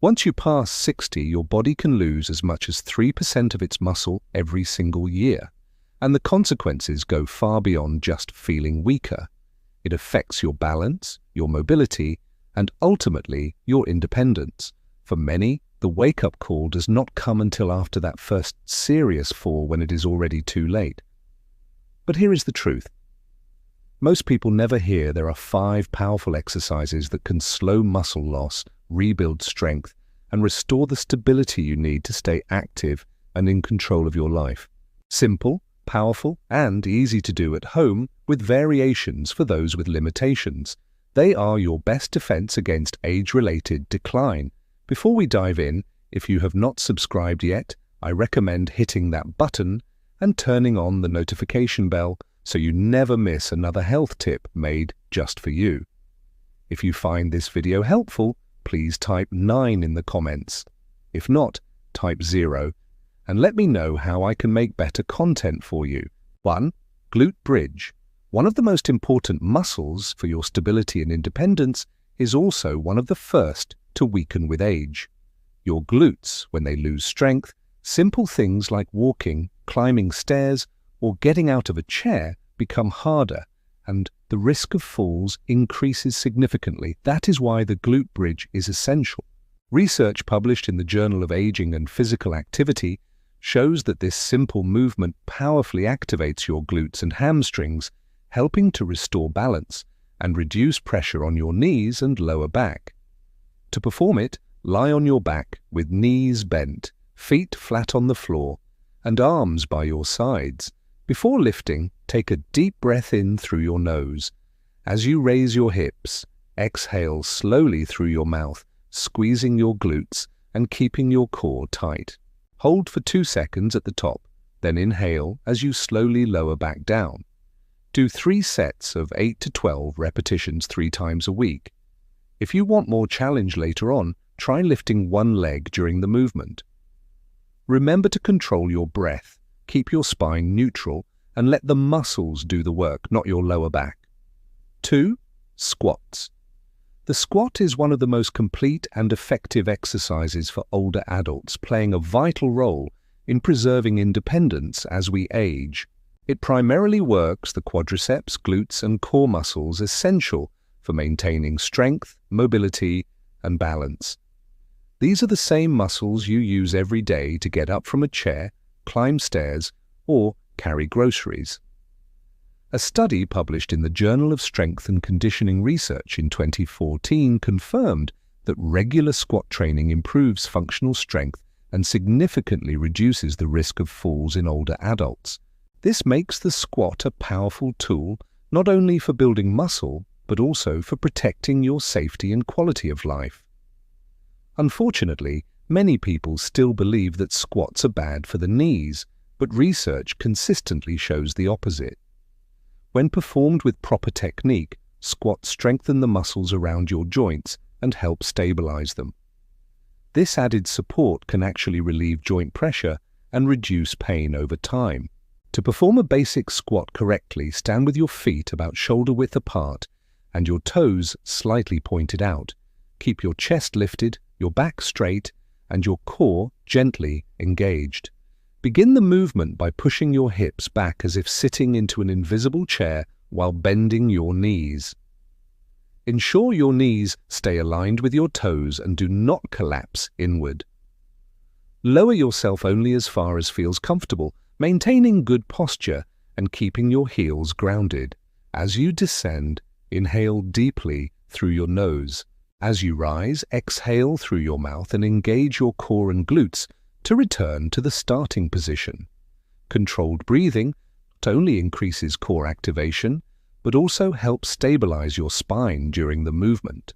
Once you pass 60, your body can lose as much as 3% of its muscle every single year, and the consequences go far beyond just feeling weaker. It affects your balance, your mobility, and ultimately your independence. For many, the wake-up call does not come until after that first serious fall, when it is already too late. But here is the truth. Most people never hear there are 5 powerful exercises that can slow muscle loss, rebuild strength, and restore the stability you need to stay active and in control of your life. Simple, powerful, and easy to do at home, with variations for those with limitations. They are your best defense against age-related decline. Before we dive in, if you have not subscribed yet, I recommend hitting that button and turning on the notification bell so you never miss another health tip made just for you. If you find this video helpful, please type 9 in the comments. If not, type 0, and let me know how I can make better content for you. 1. Glute bridge. One of the most important muscles for your stability and independence is also one of the first to weaken with age. Your glutes, when they lose strength, simple things like walking, climbing stairs, or getting out of a chair become harder, and the risk of falls increases significantly. That is why the glute bridge is essential. Research published in the Journal of Aging and Physical Activity shows that this simple movement powerfully activates your glutes and hamstrings, helping to restore balance and reduce pressure on your knees and lower back. To perform it, lie on your back with knees bent, feet flat on the floor, and arms by your sides. Before lifting, take a deep breath in through your nose. As you raise your hips, exhale slowly through your mouth, squeezing your glutes and keeping your core tight. Hold for 2 seconds at the top, then inhale as you slowly lower back down. Do 3 sets of 8 to 12 repetitions 3 times a week. If you want more challenge later on, try lifting one leg during the movement. Remember to control your breath, keep your spine neutral, and let the muscles do the work, not your lower back. 2. Squats. The squat is one of the most complete and effective exercises for older adults, playing a vital role in preserving independence as we age. It primarily works the quadriceps, glutes, and core muscles essential for maintaining strength, mobility, and balance. These are the same muscles you use every day to get up from a chair, climb stairs, or carry groceries. A study published in the Journal of Strength and Conditioning Research in 2014 confirmed that regular squat training improves functional strength and significantly reduces the risk of falls in older adults. This makes the squat a powerful tool not only for building muscle, but also for protecting your safety and quality of life. Unfortunately, many people still believe that squats are bad for the knees, but research consistently shows the opposite. When performed with proper technique, squats strengthen the muscles around your joints and help stabilize them. This added support can actually relieve joint pressure and reduce pain over time. To perform a basic squat correctly, stand with your feet about shoulder width apart and your toes slightly pointed out. Keep your chest lifted, your back straight, and your core gently engaged. Begin the movement by pushing your hips back as if sitting into an invisible chair while bending your knees. Ensure your knees stay aligned with your toes and do not collapse inward. Lower yourself only as far as feels comfortable, maintaining good posture and keeping your heels grounded. As you descend, inhale deeply through your nose. As you rise, exhale through your mouth and engage your core and glutes to return to the starting position. Controlled breathing not only increases core activation, but also helps stabilize your spine during the movement.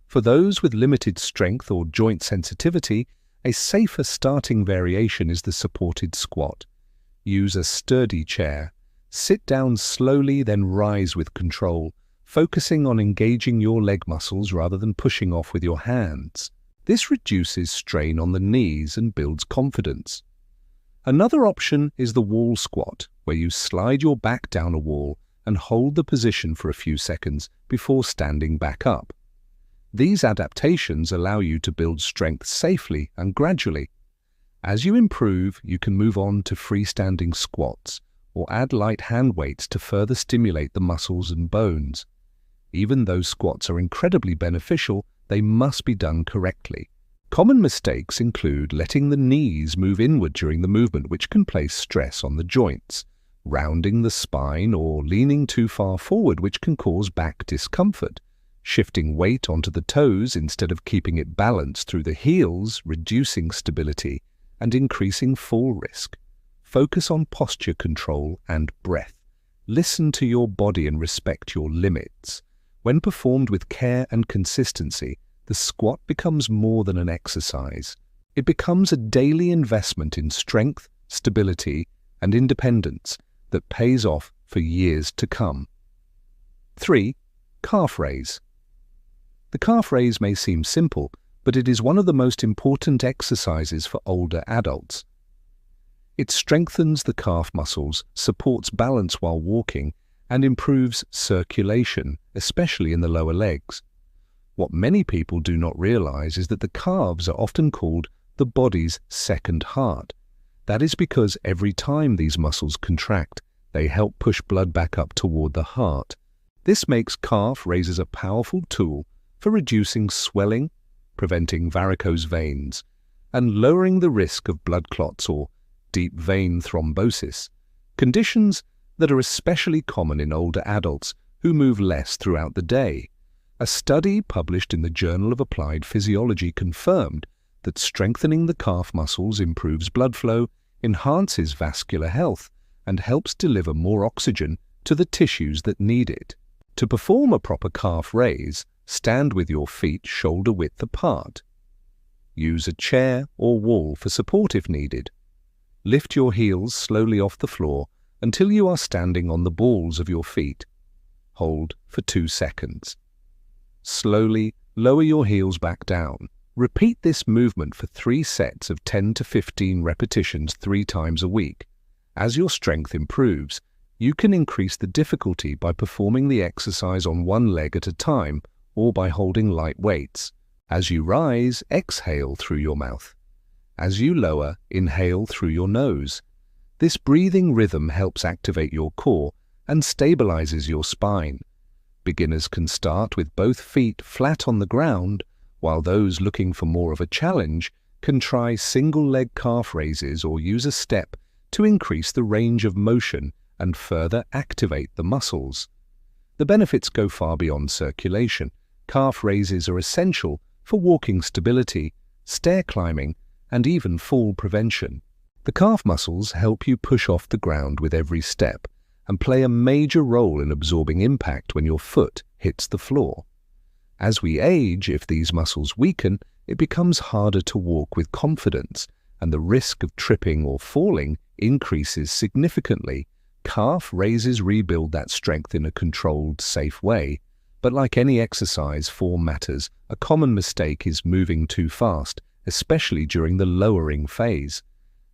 For those with limited strength or joint sensitivity, a safer starting variation is the supported squat. Use a sturdy chair. Sit down slowly, then rise with control, focusing on engaging your leg muscles rather than pushing off with your hands. This reduces strain on the knees and builds confidence. Another option is the wall squat, where you slide your back down a wall and hold the position for a few seconds before standing back up. These adaptations allow you to build strength safely and gradually. As you improve, you can move on to freestanding squats or add light hand weights to further stimulate the muscles and bones. Even though squats are incredibly beneficial, they must be done correctly. Common mistakes include letting the knees move inward during the movement, which can place stress on the joints, rounding the spine or leaning too far forward, which can cause back discomfort, shifting weight onto the toes instead of keeping it balanced through the heels, reducing stability and increasing fall risk. Focus on posture control and breath. Listen to your body and respect your limits. When performed with care and consistency, the squat becomes more than an exercise. It becomes a daily investment in strength, stability, and independence that pays off for years to come. 3. Calf raise. The calf raise may seem simple, but it is one of the most important exercises for older adults. It strengthens the calf muscles, supports balance while walking, and improves circulation, especially in the lower legs. What many people do not realize is that the calves are often called the body's second heart. That is because every time these muscles contract, they help push blood back up toward the heart. This makes calf raises a powerful tool for reducing swelling, preventing varicose veins, and lowering the risk of blood clots or deep vein thrombosis, conditions that are especially common in older adults who move less throughout the day. A study published in the Journal of Applied Physiology confirmed that strengthening the calf muscles improves blood flow, enhances vascular health, and helps deliver more oxygen to the tissues that need it. To perform a proper calf raise, stand with your feet shoulder-width apart. Use a chair or wall for support if needed. Lift your heels slowly off the floor until you are standing on the balls of your feet. Hold for 2 seconds. Slowly lower your heels back down. Repeat this movement for 3 sets of 10 to 15 repetitions 3 times a week. As your strength improves, you can increase the difficulty by performing the exercise on one leg at a time or by holding light weights. As you rise, exhale through your mouth. As you lower, inhale through your nose. This breathing rhythm helps activate your core and stabilizes your spine. Beginners can start with both feet flat on the ground, while those looking for more of a challenge can try single-leg calf raises or use a step to increase the range of motion and further activate the muscles. The benefits go far beyond circulation. Calf raises are essential for walking stability, stair climbing, and even fall prevention. The calf muscles help you push off the ground with every step and play a major role in absorbing impact when your foot hits the floor. As we age, if these muscles weaken, it becomes harder to walk with confidence, and the risk of tripping or falling increases significantly. Calf raises rebuild that strength in a controlled, safe way. But like any exercise, form matters. A common mistake is moving too fast, especially during the lowering phase.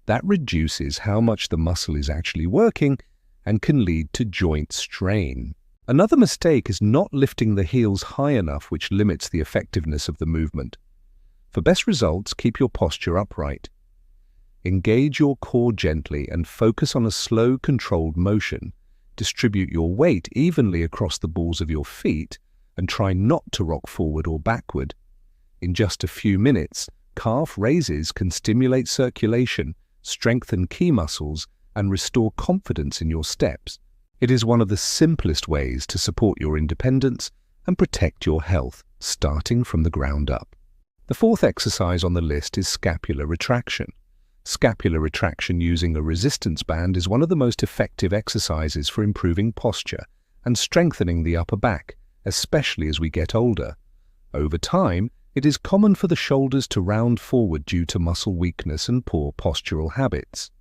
That reduces how much the muscle is actually working and can lead to joint strain. Another mistake is not lifting the heels high enough, which limits the effectiveness of the movement. For best results, keep your posture upright. Engage your core gently and focus on a slow, controlled motion. Distribute your weight evenly across the balls of your feet and try not to rock forward or backward. In just a few minutes, calf raises can stimulate circulation, strengthen key muscles, and restore confidence in your steps. It is one of the simplest ways to support your independence and protect your health, starting from the ground up. The fourth exercise on the list is scapular retraction. Scapular retraction using a resistance band is one of the most effective exercises for improving posture and strengthening the upper back, especially as we get older. Over time, it is common for the shoulders to round forward due to muscle weakness and poor postural habits.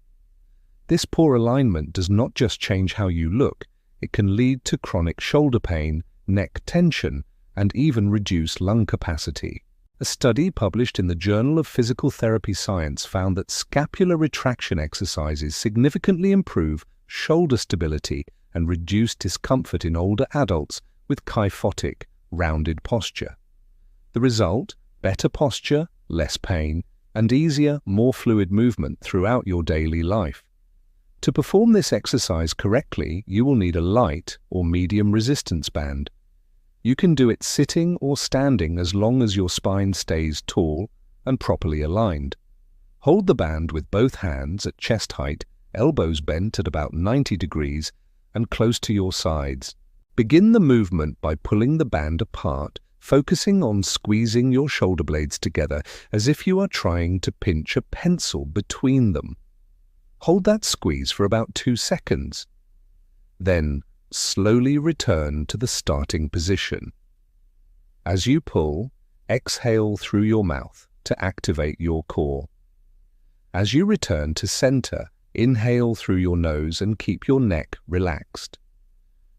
This poor alignment does not just change how you look, it can lead to chronic shoulder pain, neck tension, and even reduced lung capacity. A study published in the Journal of Physical Therapy Science found that scapular retraction exercises significantly improve shoulder stability and reduce discomfort in older adults with kyphotic, rounded posture. The result: better posture, less pain, and easier, more fluid movement throughout your daily life. To perform this exercise correctly, you will need a light or medium resistance band. You can do it sitting or standing as long as your spine stays tall and properly aligned. Hold the band with both hands at chest height, elbows bent at about 90 degrees and close to your sides. Begin the movement by pulling the band apart, focusing on squeezing your shoulder blades together as if you are trying to pinch a pencil between them. Hold that squeeze for about 2 seconds. Then slowly return to the starting position. As you pull, exhale through your mouth to activate your core. As you return to center, inhale through your nose and keep your neck relaxed.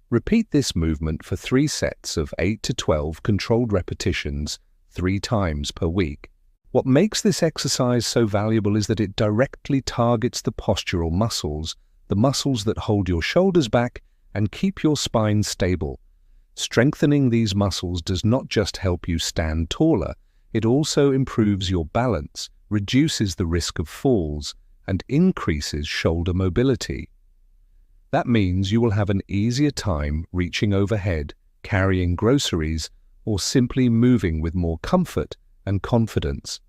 Repeat this movement for 3 sets of 8 to 12 controlled repetitions 3 times per week. What makes this exercise so valuable is that it directly targets the postural muscles, the muscles that hold your shoulders back and keep your spine stable. Strengthening these muscles does not just help you stand taller, it also improves your balance, reduces the risk of falls, and increases shoulder mobility. That means you will have an easier time reaching overhead, carrying groceries, or simply moving with more comfort and confidence.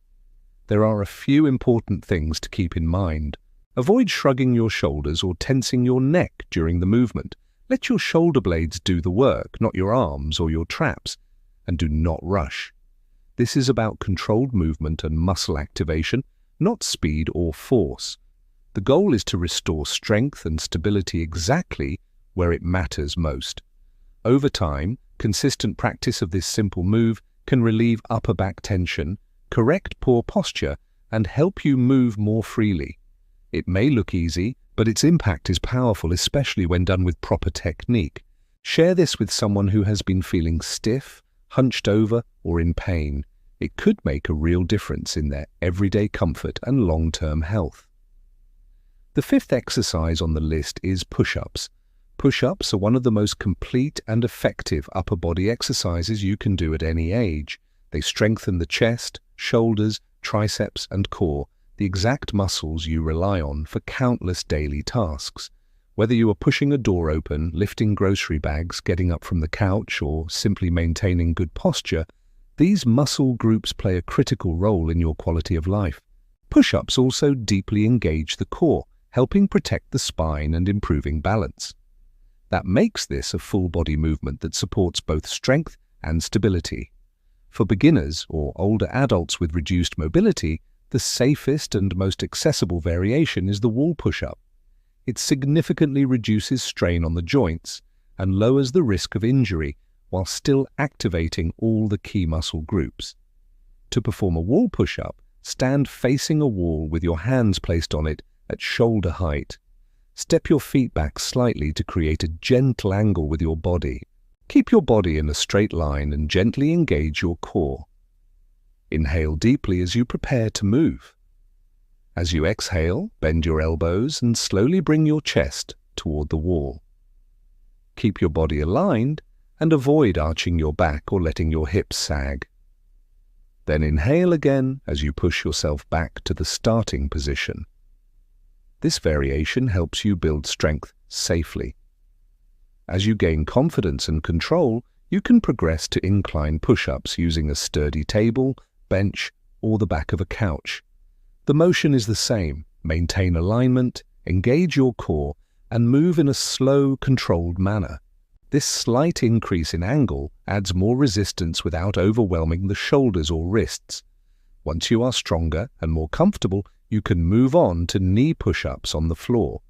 There are a few important things to keep in mind. Avoid shrugging your shoulders or tensing your neck during the movement. Let your shoulder blades do the work, not your arms or your traps, and do not rush. This is about controlled movement and muscle activation, not speed or force. The goal is to restore strength and stability exactly where it matters most. Over time, consistent practice of this simple move can relieve upper back tension, correct poor posture, and help you move more freely. It may look easy, but its impact is powerful, especially when done with proper technique. Share this with someone who has been feeling stiff, hunched over, or in pain. It could make a real difference in their everyday comfort and long-term health. The 5th exercise on the list is push-ups. Push-ups are one of the most complete and effective upper body exercises you can do at any age. They strengthen the chest, shoulders, triceps, and core, the exact muscles you rely on for countless daily tasks. Whether you are pushing a door open, lifting grocery bags, getting up from the couch, or simply maintaining good posture, these muscle groups play a critical role in your quality of life. Push-ups also deeply engage the core, helping protect the spine and improving balance. That makes this a full-body movement that supports both strength and stability. For beginners or older adults with reduced mobility, the safest and most accessible variation is the wall push-up. It significantly reduces strain on the joints and lowers the risk of injury while still activating all the key muscle groups. To perform a wall push-up, stand facing a wall with your hands placed on it at shoulder height. Step your feet back slightly to create a gentle angle with your body. Keep your body in a straight line and gently engage your core. Inhale deeply as you prepare to move. As you exhale, bend your elbows and slowly bring your chest toward the wall. Keep your body aligned and avoid arching your back or letting your hips sag. Then inhale again as you push yourself back to the starting position. This variation helps you build strength safely. As you gain confidence and control, you can progress to incline push-ups using a sturdy table, bench, or the back of a couch. The motion is the same. Maintain alignment, engage your core, and move in a slow, controlled manner. This slight increase in angle adds more resistance without overwhelming the shoulders or wrists. Once you are stronger and more comfortable, you can move on to knee push-ups on the floor.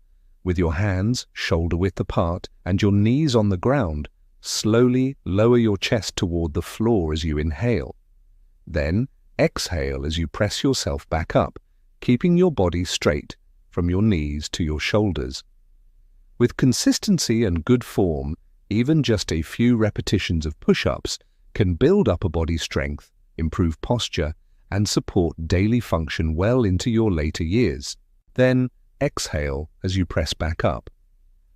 With your hands shoulder-width apart and your knees on the ground, slowly lower your chest toward the floor as you inhale. Then exhale as you press yourself back up, keeping your body straight from your knees to your shoulders. With consistency and good form, even just a few repetitions of push-ups can build upper body strength, improve posture, and support daily function well into your later years. Then exhale as you press back up.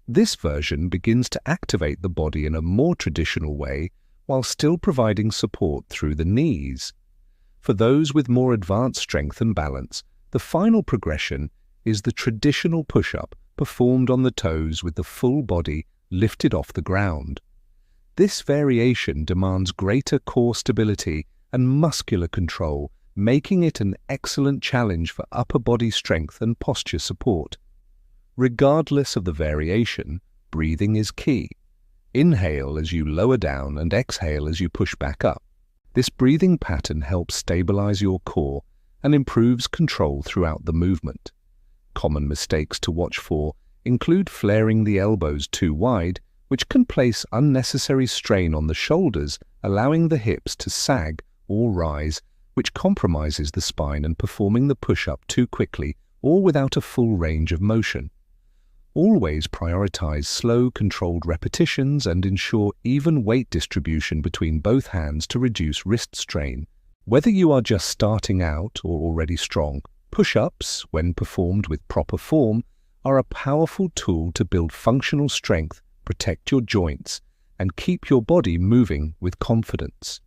This version begins to activate the body in a more traditional way while still providing support through the knees. For those with more advanced strength and balance, the final progression is the traditional push-up performed on the toes with the full body lifted off the ground. This variation demands greater core stability and muscular control, making it an excellent challenge for upper body strength and posture support. Regardless of the variation, breathing is key. Inhale as you lower down and exhale as you push back up. This breathing pattern helps stabilize your core and improves control throughout the movement. Common mistakes to watch for include flaring the elbows too wide, which can place unnecessary strain on the shoulders, allowing the hips to sag or rise, which compromises the spine, and performing the push-up too quickly or without a full range of motion. Always prioritize slow, controlled repetitions and ensure even weight distribution between both hands to reduce wrist strain. Whether you are just starting out or already strong, push-ups, when performed with proper form, are a powerful tool to build functional strength, protect your joints, and keep your body moving with confidence.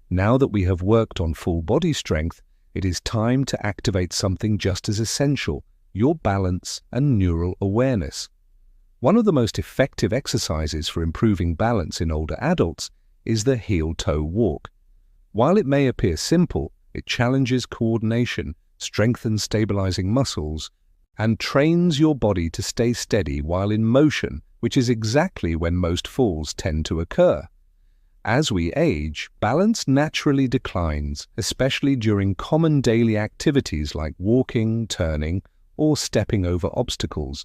Now that we have worked on full body strength, it is time to activate something just as essential: your balance and neural awareness. One of the most effective exercises for improving balance in older adults is the heel-toe walk. While it may appear simple, it challenges coordination, strengthens stabilizing muscles, and trains your body to stay steady while in motion, which is exactly when most falls tend to occur. As we age, balance naturally declines, especially during common daily activities like walking, turning, or stepping over obstacles.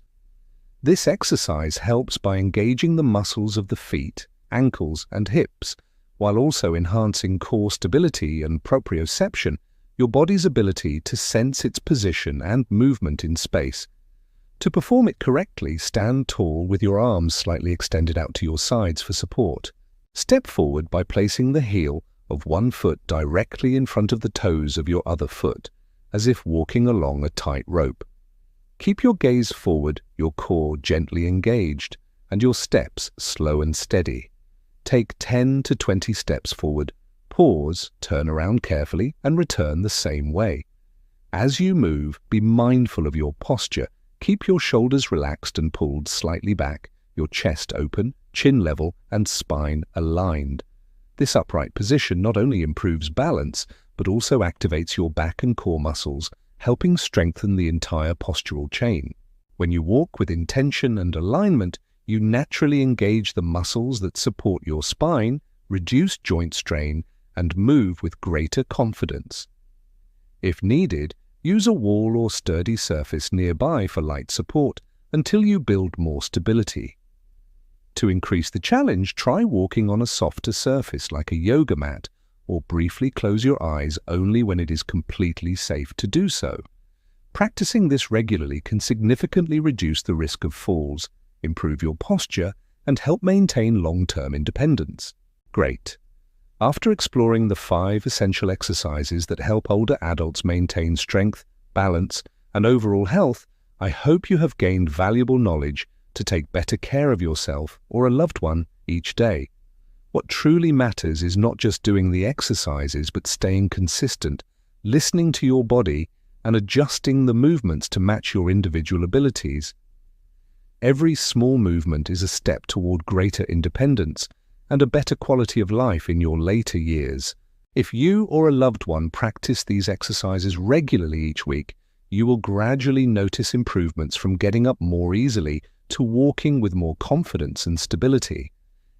This exercise helps by engaging the muscles of the feet, ankles, and hips, while also enhancing core stability and proprioception, your body's ability to sense its position and movement in space. To perform it correctly, stand tall with your arms slightly extended out to your sides for support. Step forward by placing the heel of one foot directly in front of the toes of your other foot, as if walking along a tight rope. Keep your gaze forward, your core gently engaged, and your steps slow and steady. Take 10 to 20 steps forward, pause, turn around carefully, and return the same way. As you move, be mindful of your posture. Keep your shoulders relaxed and pulled slightly back, your chest open, chin level, and spine aligned. This upright position not only improves balance, but also activates your back and core muscles, helping strengthen the entire postural chain. When you walk with intention and alignment, you naturally engage the muscles that support your spine, reduce joint strain, and move with greater confidence. If needed, use a wall or sturdy surface nearby for light support until you build more stability. To increase the challenge, try walking on a softer surface like a yoga mat, or briefly close your eyes only when it is completely safe to do so. Practicing this regularly can significantly reduce the risk of falls, improve your posture, and help maintain long-term independence. Great! After exploring the 5 essential exercises that help older adults maintain strength, balance, and overall health, I hope you have gained valuable knowledge to take better care of yourself or a loved one each day. What truly matters is not just doing the exercises, but staying consistent, listening to your body, and adjusting the movements to match your individual abilities. Every small movement is a step toward greater independence and a better quality of life in your later years. If you or a loved one practice these exercises regularly each week, you will gradually notice improvements from getting up more easily to walking with more confidence and stability.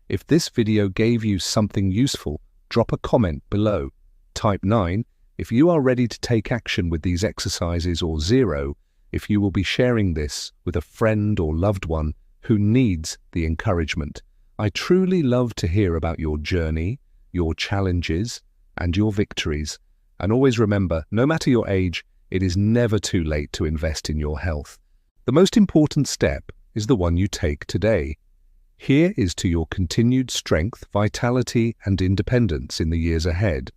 If this video gave you something useful, drop a comment below. Type 9 if you are ready to take action with these exercises, or 0 if you will be sharing this with a friend or loved one who needs the encouragement. I truly love to hear about your journey, your challenges, and your victories. And always remember, no matter your age, it is never too late to invest in your health. The most important step is the one you take today. Here is to your continued strength, vitality, and independence in the years ahead.